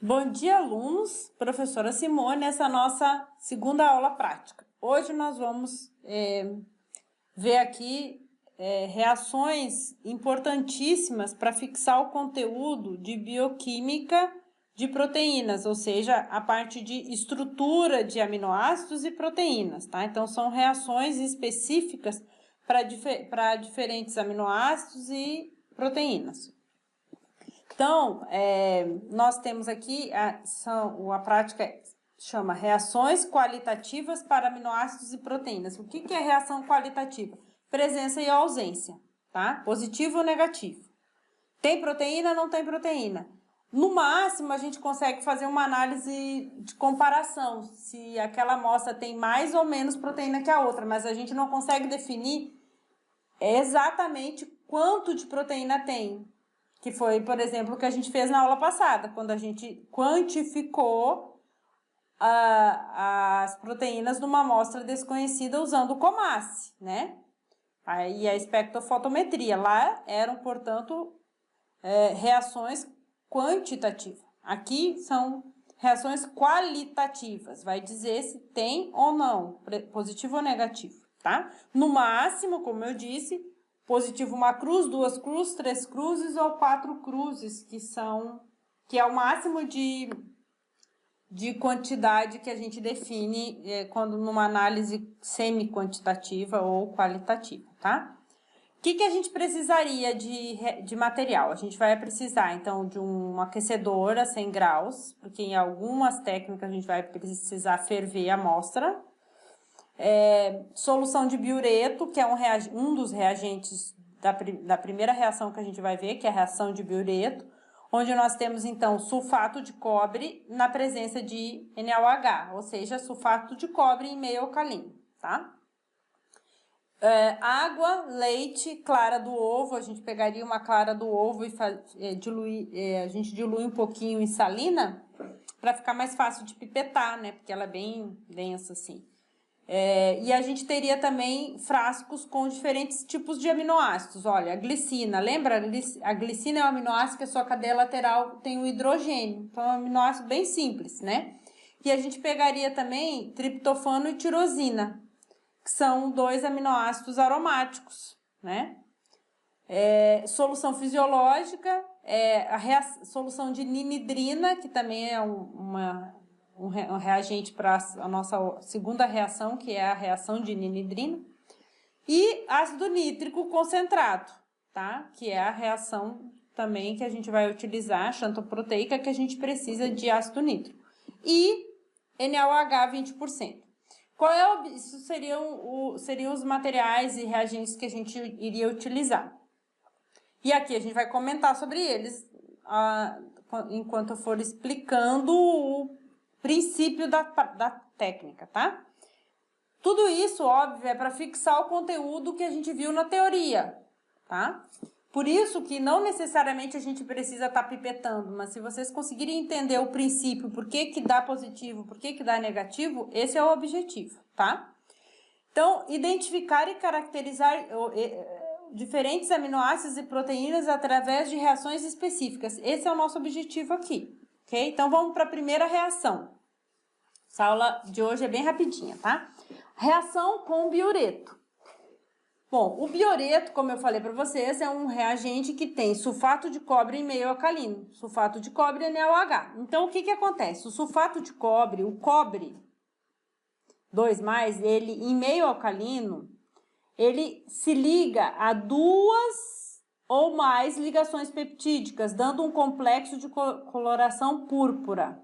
Bom dia, alunos. Professora Simone, essa é a nossa segunda aula prática. Hoje nós vamos ver aqui reações importantíssimas para fixar o conteúdo de bioquímica de proteínas, ou seja, a parte de estrutura de aminoácidos e proteínas, tá? Então, são reações específicas para diferentes aminoácidos e proteínas. Então, nós temos aqui, a prática chama reações qualitativas para aminoácidos e proteínas. O que é reação qualitativa? Presença e ausência, tá? Positivo ou negativo. Tem proteína, não tem proteína. No máximo, a gente consegue fazer uma análise de comparação, se aquela amostra tem mais ou menos proteína que a outra, mas a gente não consegue definir exatamente quanto de proteína tem. Que foi, por exemplo, o que a gente fez na aula passada, quando a gente quantificou as proteínas numa amostra desconhecida usando o COMASSE, né? Aí a espectrofotometria. Lá eram, portanto, reações quantitativas. Aqui são reações qualitativas. Vai dizer se tem ou não, positivo ou negativo, tá? No máximo, como eu disse, positivo uma cruz, duas cruzes, três cruzes ou quatro cruzes, que é o máximo de quantidade que a gente define quando numa análise semi-quantitativa ou qualitativa, tá? O que a gente precisaria de material? A gente vai precisar, então, de uma aquecedora a 100 graus, porque em algumas técnicas a gente vai precisar ferver a amostra. Solução de biureto, que é um dos reagentes da primeira reação que a gente vai ver, que é a reação de biureto, onde nós temos, então, sulfato de cobre na presença de NaOH, ou seja, sulfato de cobre em meio alcalino, tá? Água, leite, clara do ovo, a gente pegaria uma clara do ovo e a gente dilui um pouquinho em salina, para ficar mais fácil de pipetar, né? Porque ela é bem densa assim. E a gente teria também frascos com diferentes tipos de aminoácidos. Olha, a glicina, lembra? A glicina é um aminoácido que a sua cadeia lateral tem o hidrogênio. Então, é um aminoácido bem simples, né? E a gente pegaria também triptofano e tirosina, que são dois aminoácidos aromáticos, né? Solução fisiológica, a solução de ninidrina, que também é um reagente para a nossa segunda reação, que é a reação de ninidrina, e ácido nítrico concentrado, tá? Que é a reação também que a gente vai utilizar, xantoproteica, que a gente precisa de ácido nítrico. E NaOH 20%. Isso seriam os materiais e reagentes que a gente iria utilizar. E aqui a gente vai comentar sobre eles enquanto eu for explicando o princípio da técnica, tá? Tudo isso, óbvio, é para fixar o conteúdo que a gente viu na teoria, tá? Por isso que não necessariamente a gente precisa estar pipetando, mas se vocês conseguirem entender o princípio, por que dá positivo, por que dá negativo, esse é o objetivo, tá? Então, identificar e caracterizar diferentes aminoácidos e proteínas através de reações específicas. Esse é o nosso objetivo aqui, ok? Então, vamos para a primeira reação. Essa aula de hoje é bem rapidinha, tá? Reação com biureto. Bom, o biureto, como eu falei para vocês, é um reagente que tem sulfato de cobre em meio alcalino. Sulfato de cobre é NaOH. Então, o que acontece? O sulfato de cobre, o cobre 2+, ele em meio alcalino, ele se liga a duas ou mais ligações peptídicas, dando um complexo de coloração púrpura.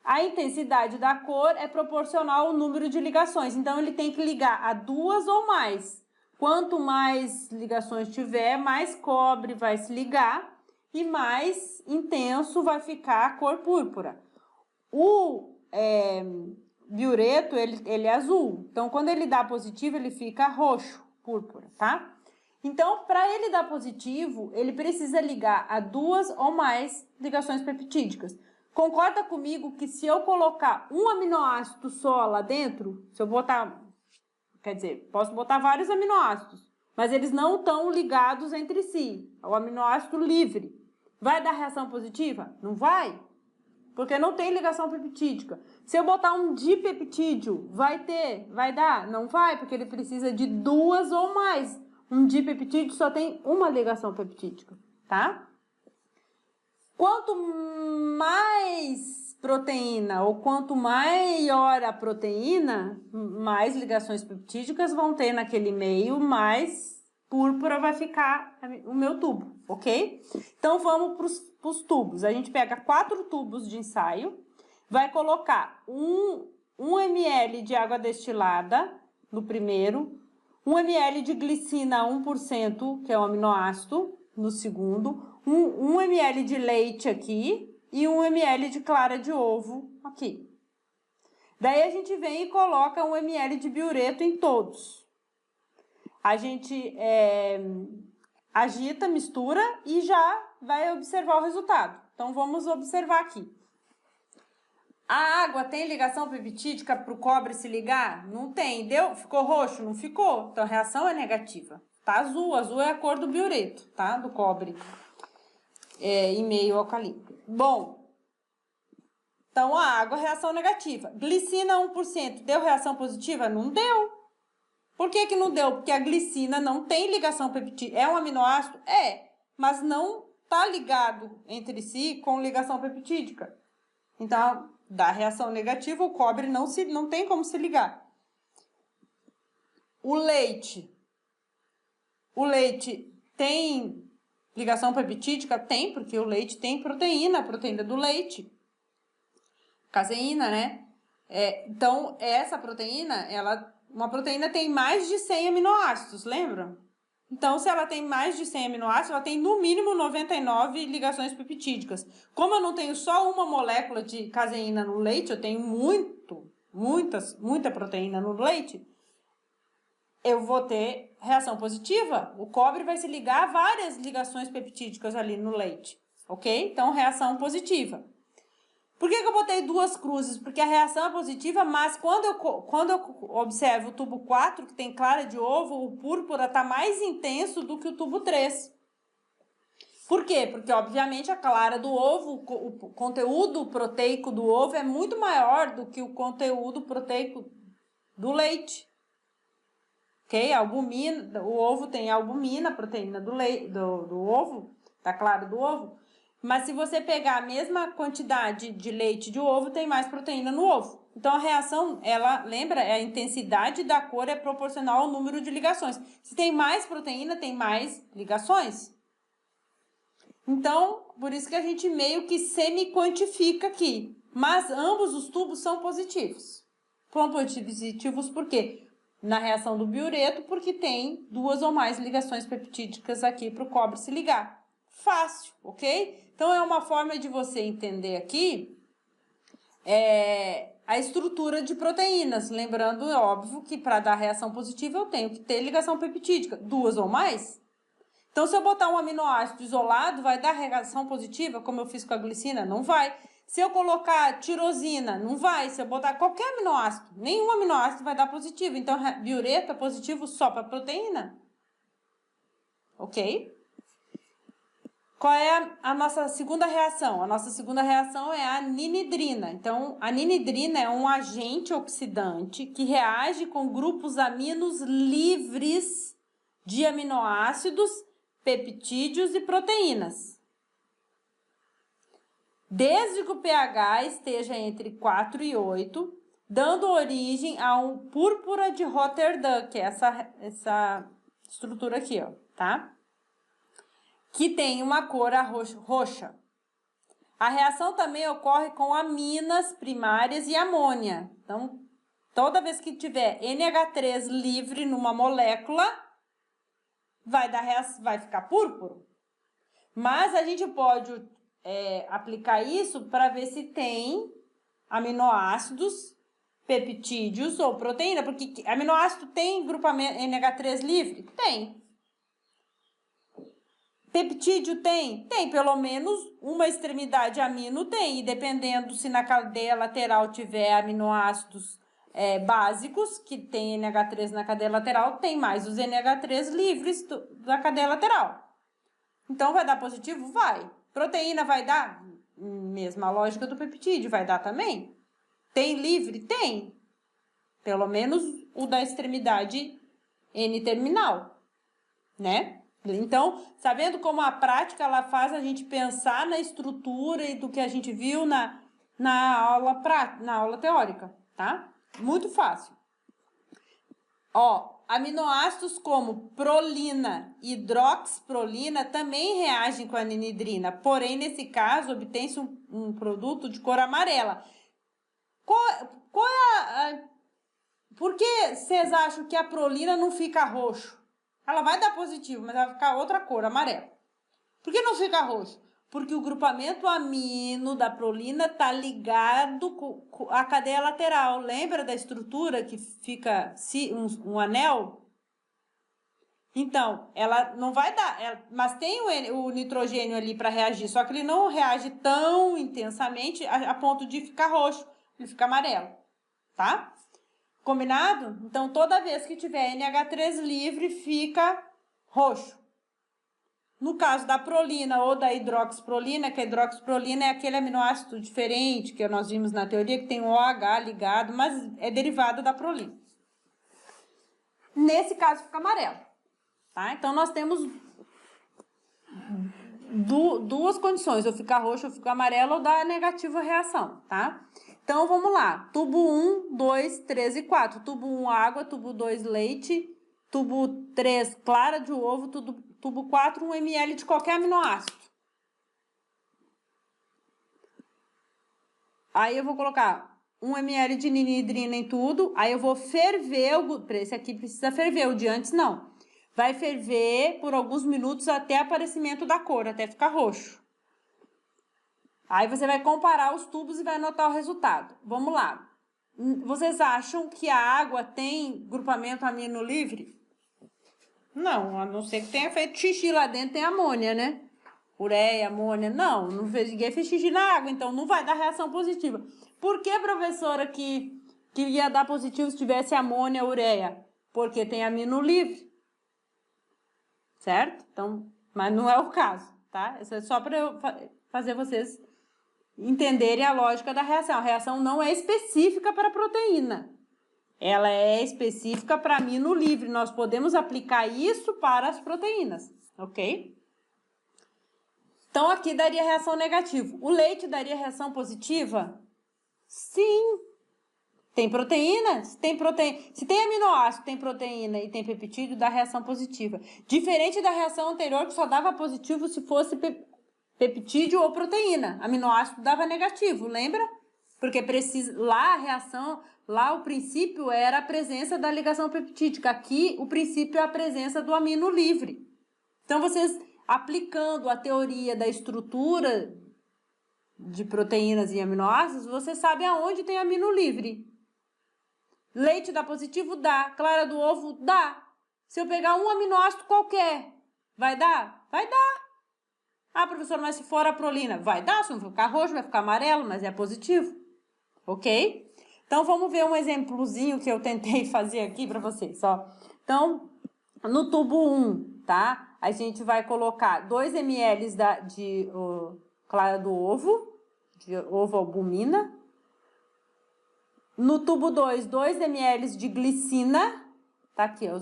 A intensidade da cor é proporcional ao número de ligações, então ele tem que ligar a duas ou mais. Quanto mais ligações tiver, mais cobre vai se ligar e mais intenso vai ficar a cor púrpura. O biureto, ele é azul, então quando ele dá positivo, ele fica roxo, púrpura, tá? Então, para ele dar positivo, ele precisa ligar a duas ou mais ligações peptídicas. Concorda comigo que se eu colocar um aminoácido só lá dentro, se eu botar, quer dizer, posso botar vários aminoácidos, mas eles não estão ligados entre si, é o aminoácido livre. Vai dar reação positiva? Não vai? porque não tem ligação peptídica. Se eu botar um dipeptídeo, vai dar? Não vai, porque ele precisa de 2 ou mais. Um dipeptídeo só tem uma ligação peptídica, tá? Quanto mais proteína ou quanto maior a proteína, mais ligações peptídicas vão ter naquele meio, mais púrpura vai ficar o meu tubo, ok? Então, vamos para os tubos. A gente pega 4 tubos de ensaio, vai colocar 1 ml de água destilada no primeiro, 1 ml de glicina 1%, que é o aminoácido, no segundo, 1 ml de leite aqui e 1 ml de clara de ovo aqui. Daí a gente vem e coloca 1 ml de biureto em todos. A gente agita, mistura e já vai observar o resultado. Então, vamos observar aqui. A água tem ligação peptídica para o cobre se ligar? Não tem. Deu? Ficou roxo? Não ficou. Então, a reação é negativa. Tá azul. Azul é a cor do biureto, tá? Do cobre. Em meio alcalino. Bom, então a água, reação negativa. Glicina 1%, deu reação positiva? Não deu. Por que não deu? Porque a glicina não tem ligação peptídica. É um aminoácido? É, mas não está ligado entre si com ligação peptídica. Então, dá reação negativa, o cobre não tem como se ligar. O leite tem ligação peptídica? Tem, porque o leite tem proteína, a proteína do leite. Caseína, né? Então, essa proteína, uma proteína tem mais de 100 aminoácidos, lembram? Então, se ela tem mais de 100 aminoácidos, ela tem no mínimo 99 ligações peptídicas. Como eu não tenho só uma molécula de caseína no leite, eu tenho muita proteína no leite, eu vou ter reação positiva. O cobre vai se ligar a várias ligações peptídicas ali no leite, ok? Então, reação positiva. Por que eu botei 2 cruzes? Porque a reação é positiva, mas quando eu observo o tubo 4, que tem clara de ovo, o púrpura está mais intenso do que o tubo 3. Por quê? Porque, obviamente, a clara do ovo, o conteúdo proteico do ovo é muito maior do que o conteúdo proteico do leite. Ok? Albumina, o ovo tem albumina, a proteína do ovo, da clara do ovo. Mas se você pegar a mesma quantidade de leite de ovo, tem mais proteína no ovo. Então, a reação, lembra, a intensidade da cor é proporcional ao número de ligações. Se tem mais proteína, tem mais ligações. Então, por isso que a gente meio que semi-quantifica aqui. Mas ambos os tubos são positivos. São positivos por quê? Na reação do biureto, porque tem 2 ou mais ligações peptídicas aqui para o cobre se ligar. Fácil, ok? Então, é uma forma de você entender aqui a estrutura de proteínas. Lembrando, é óbvio, que para dar reação positiva eu tenho que ter ligação peptídica, 2 ou mais. Então, se eu botar um aminoácido isolado, vai dar reação positiva, como eu fiz com a glicina? Não vai. Se eu colocar tirosina, não vai. Se eu botar qualquer aminoácido, nenhum aminoácido vai dar positivo. Então, biureto é positivo só para proteína. Ok? Qual é a nossa segunda reação? A nossa segunda reação é a ninidrina. Então, a ninidrina é um agente oxidante que reage com grupos aminos livres de aminoácidos, peptídeos e proteínas. Desde que o pH esteja entre 4 e 8, dando origem a um púrpura de Rotterdam, que é essa estrutura aqui, ó, tá? Que tem uma cor roxa. A reação também ocorre com aminas primárias e amônia. Então, toda vez que tiver NH3 livre numa molécula, vai ficar púrpuro. Mas a gente pode aplicar isso para ver se tem aminoácidos, peptídeos ou proteína. Porque aminoácido tem grupamento NH3 livre? Tem. Peptídeo tem? Tem, pelo menos uma extremidade amino tem. E dependendo se na cadeia lateral tiver aminoácidos básicos, que tem NH3 na cadeia lateral, tem mais os NH3 livres da cadeia lateral. Então, vai dar positivo? Vai. Proteína vai dar? Mesma lógica do peptídeo, vai dar também? Tem livre? Tem. Pelo menos o da extremidade N-terminal, né? Então, sabendo como a prática ela faz a gente pensar na estrutura e do que a gente viu na aula teórica, tá? Muito fácil. Ó, aminoácidos como prolina e hidroxiprolina também reagem com a ninidrina, porém, nesse caso, obtém-se um produto de cor amarela. Qual é por que vocês acham que a prolina não fica roxo? Ela vai dar positivo, mas ela vai ficar outra cor, amarela. Por que não fica roxo? Porque o grupamento amino da prolina está ligado com a cadeia lateral. Lembra da estrutura que fica um anel? Então, ela não vai dar, mas tem o nitrogênio ali para reagir, só que ele não reage tão intensamente a ponto de ficar roxo, ele fica amarelo, tá? Combinado? Então, toda vez que tiver NH3 livre, fica roxo. No caso da prolina ou da hidroxiprolina, que a hidroxiprolina é aquele aminoácido diferente que nós vimos na teoria, que tem um OH ligado, mas é derivado da prolina. Nesse caso, fica amarelo. Tá? Então, nós temos duas condições, ou ficar roxo ou ficar amarelo, ou dar negativa reação, tá? Então, vamos lá. Tubo 1, 2, 3 e 4. Tubo 1, água. Tubo 2, leite. Tubo 3, clara de ovo. Tubo 4, 1 ml de qualquer aminoácido. Aí, eu vou colocar 1 ml de ninidrina em tudo. Aí, eu vou ferver. Esse aqui precisa ferver, o de antes não. Vai ferver por alguns minutos até aparecimento da cor, até ficar roxo. Aí você vai comparar os tubos e vai anotar o resultado. Vamos lá. Vocês acham que a água tem grupamento amino livre? Não, a não ser que tenha feito xixi lá dentro, tem amônia, né? Ureia, amônia. Não ninguém fez xixi na água, então não vai dar reação positiva. Por que, professora, que ia dar positivo se tivesse amônia, ureia? Porque tem amino livre. Certo? Então, mas não é o caso, tá? Isso é só para eu fazer vocês entenderem a lógica da reação. A reação não é específica para a proteína. Ela é específica para amino livre. Nós podemos aplicar isso para as proteínas, ok? Então, aqui daria reação negativa. O leite daria reação positiva? Sim. Tem proteína? Se tem aminoácido, tem proteína e tem peptídeo, dá reação positiva. Diferente da reação anterior, que só dava positivo se fosse peptídeo ou proteína. Aminoácido dava negativo, lembra? Porque lá a reação, lá o princípio era a presença da ligação peptídica. Aqui o princípio é a presença do amino livre. Então, vocês aplicando a teoria da estrutura de proteínas e aminoácidos, você sabe aonde tem amino livre. Leite dá positivo? Dá. Clara do ovo? Dá. Se eu pegar um aminoácido qualquer, vai dar? Vai dar. Ah, professor, mas se for a prolina? Vai dar, se não ficar roxo, vai ficar amarelo, mas é positivo. Ok? Então, vamos ver um exemplozinho que eu tentei fazer aqui para vocês, ó. Então, no tubo 1, tá? A gente vai colocar 2 ml de clara do ovo, de ovo albumina. No tubo 2, 2 ml de glicina, tá aqui, ó,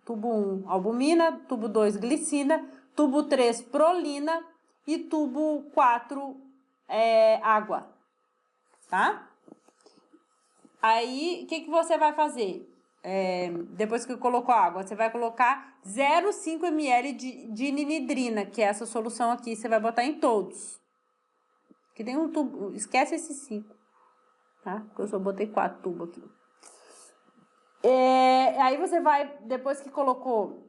tubo 1, albumina, tubo 2, glicina, tubo 3, prolina e tubo 4, água, tá? Aí, o que você vai fazer? Depois que colocou a água, você vai colocar 0,5 ml de ninidrina, que é essa solução aqui, você vai botar em todos. Que tem um tubo, esquece esse 5. Tá? Porque eu só botei 4 tubos aqui. Aí você vai, depois que colocou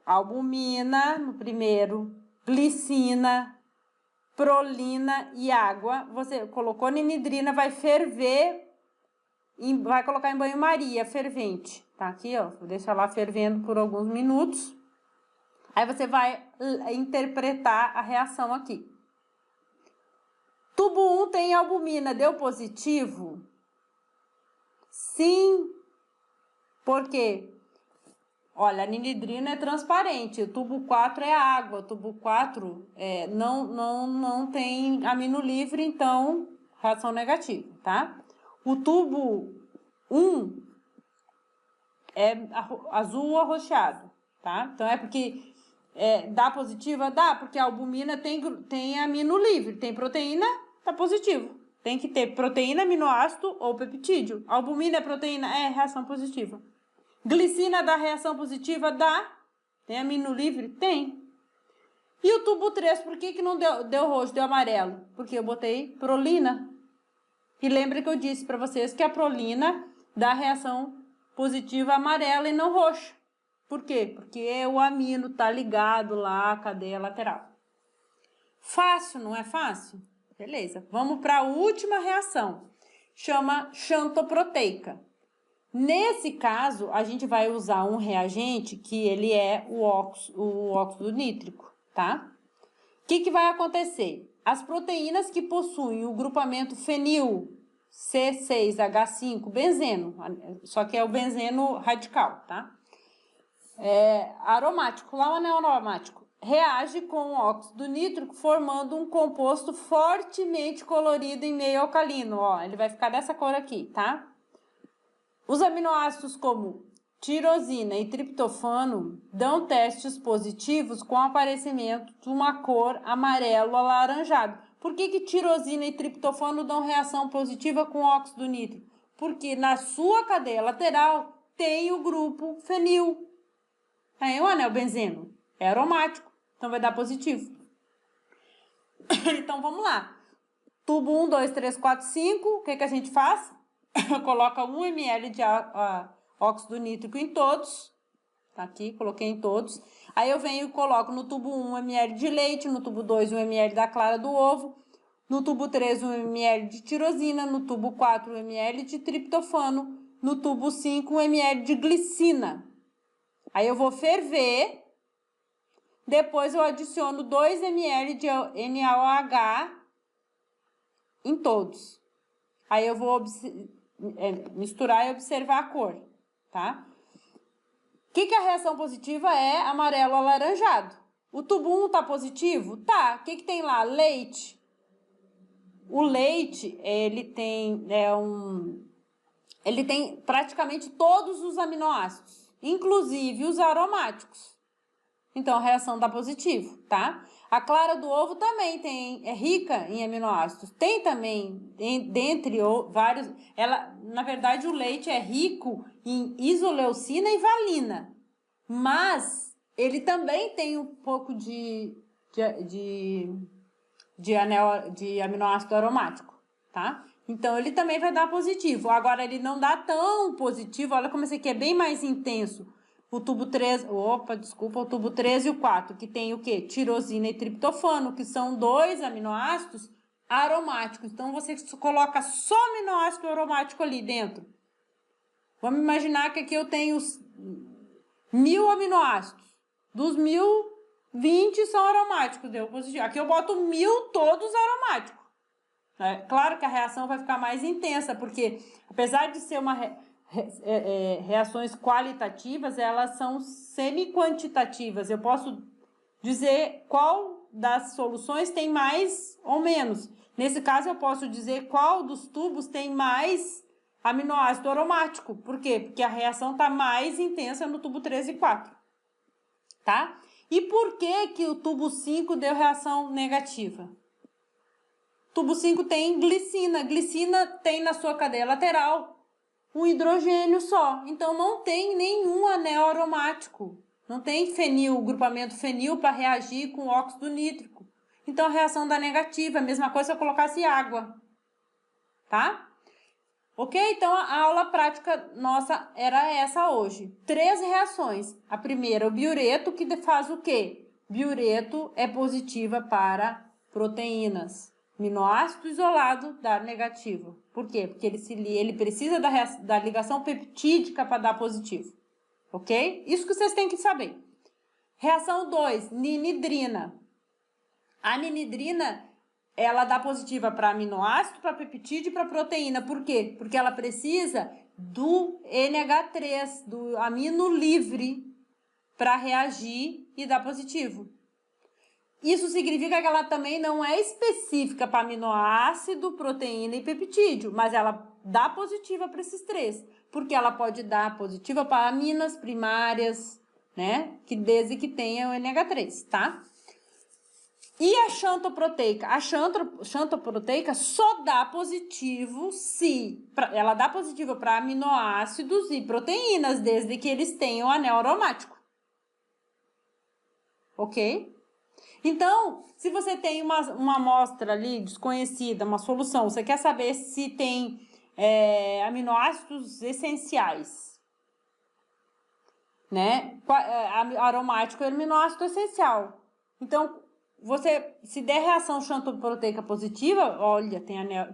albumina no primeiro, glicina, prolina e água, você colocou ninidrina, vai ferver, vai colocar em banho-maria fervente. Tá aqui, ó, vou deixar lá fervendo por alguns minutos. Aí você vai interpretar a reação aqui. Tubo 1 tem albumina, deu positivo? Sim. Por quê? Olha, a ninidrina é transparente, o tubo 4 é água, o tubo 4 não tem amino livre, então reação negativa, tá? O tubo 1 é azul arroxeado, tá? Então é porque dá positiva? Dá, porque a albumina tem amino livre, tem proteína, tá positivo. Tem que ter proteína, aminoácido ou peptídeo. A albumina é proteína? É, reação positiva. Glicina dá reação positiva? Dá. Tem amino livre? Tem. E o tubo 3, por que não deu roxo, deu amarelo? Porque eu botei prolina. E lembra que eu disse para vocês que a prolina dá reação positiva amarela e não roxa. Por quê? Porque o amino tá ligado lá à cadeia lateral. Fácil, não é fácil? Beleza. Vamos para a última reação. Chama xantoproteica. Nesse caso, a gente vai usar um reagente que ele é o óxido nítrico, tá? O que vai acontecer? As proteínas que possuem o grupamento fenil C6H5, benzeno, só que é o benzeno radical, tá? Aromático, lá o anel aromático, reage com o óxido nítrico formando um composto fortemente colorido em meio alcalino, ó, ele vai ficar dessa cor aqui, tá? Os aminoácidos como tirosina e triptofano dão testes positivos com o aparecimento de uma cor amarelo alaranjado. Por que tirosina e triptofano dão reação positiva com óxido nítrico? Porque na sua cadeia lateral tem o grupo fenil. Aí o anel benzeno é aromático, então vai dar positivo. Então vamos lá. Tubo 1, 2, 3, 4, 5, o que a gente faz? Coloca 1 ml de óxido nítrico em todos. Tá aqui, coloquei em todos. Aí eu venho e coloco no tubo 1 ml de leite, no tubo 2 1 ml da clara do ovo, no tubo 3 1 ml de tirosina, no tubo 4 1 ml de triptofano, no tubo 5 1 ml de glicina. Aí eu vou ferver, depois eu adiciono 2 ml de NaOH em todos. Aí eu vou misturar e observar a cor, tá? O que a reação positiva é? Amarelo alaranjado. O tubo 1 tá positivo? Tá. O que tem lá? Leite. O leite, ele tem praticamente todos os aminoácidos, inclusive os aromáticos. Então, a reação dá positivo, tá? A clara do ovo também é rica em aminoácidos. Tem também, dentre vários... na verdade, o leite é rico em isoleucina e valina. Mas ele também tem um pouco de aminoácido aromático, tá? Então, ele também vai dar positivo. Agora, ele não dá tão positivo. Olha como esse aqui é bem mais intenso. O tubo 3, o tubo 3 e o 4, que tem o quê? Tirosina e triptofano, que são 2 aminoácidos aromáticos. Então, você coloca só aminoácido aromático ali dentro. Vamos imaginar que aqui eu tenho 1000 aminoácidos. Dos 1000, 20 são aromáticos, deu positivo. Aqui eu boto 1000 todos aromáticos. Claro que a reação vai ficar mais intensa, porque apesar de ser reações qualitativas, elas são semi-quantitativas. Eu posso dizer qual das soluções tem mais ou menos. Nesse caso, eu posso dizer qual dos tubos tem mais aminoácido aromático. Por quê? Porque a reação está mais intensa no tubo 3 e 4. Tá? E por que o tubo 5 deu reação negativa? Tubo 5 tem glicina. Glicina tem na sua cadeia lateral um hidrogênio só. Então, não tem nenhum anel aromático. Não tem fenil, grupamento fenil para reagir com óxido nítrico. Então, a reação dá negativa. A mesma coisa se eu colocasse água. Tá? Ok? Então, a aula prática nossa era essa hoje. 3 reações. A primeira, o biureto, que faz o quê? Biureto é positiva para proteínas. Aminoácido isolado dá negativo. Por quê? Porque ele precisa da ligação peptídica para dar positivo. Ok? Isso que vocês têm que saber. Reação 2, ninidrina. A ninidrina, ela dá positiva para aminoácido, para peptídeo e para proteína. Por quê? Porque ela precisa do NH3, do amino livre, para reagir e dar positivo. Isso significa que ela também não é específica para aminoácido, proteína e peptídeo, mas ela dá positiva para esses três, porque ela pode dar positiva para aminas primárias, né? Que desde que tenha o NH3, tá? E a xantoproteica? A xantoproteica só dá positivo se... Ela dá positivo para aminoácidos e proteínas, desde que eles tenham anel aromático. Ok? Então, se você tem uma amostra ali desconhecida, uma solução, você quer saber se tem aminoácidos essenciais, né? Aromático é aminoácido essencial. Então, se der reação xantoproteica positiva, olha,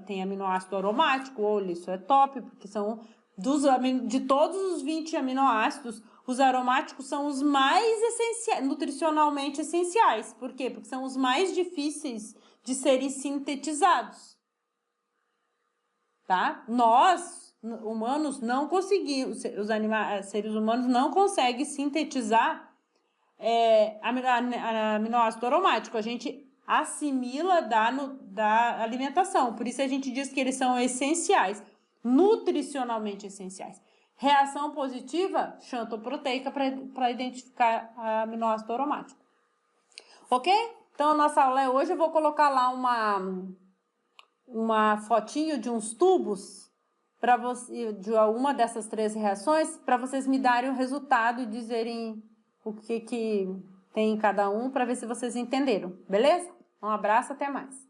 tem aminoácido aromático, olha, isso é top, porque são de todos os 20 aminoácidos, os aromáticos são os mais essenciais, nutricionalmente essenciais. Por quê? Porque são os mais difíceis de serem sintetizados. Tá? Nós, humanos, não conseguimos, seres humanos não conseguem sintetizar aminoácido aromático. A gente assimila da alimentação. Por isso a gente diz que eles são essenciais, nutricionalmente essenciais. Reação positiva, xantoproteica para identificar aminoácido aromático. Ok? Então, a nossa aula é hoje. Eu vou colocar lá uma fotinho de uns tubos para você, de uma dessas 3 reações, para vocês me darem o resultado e dizerem o que tem em cada um, para ver se vocês entenderam. Beleza? Um abraço, até mais.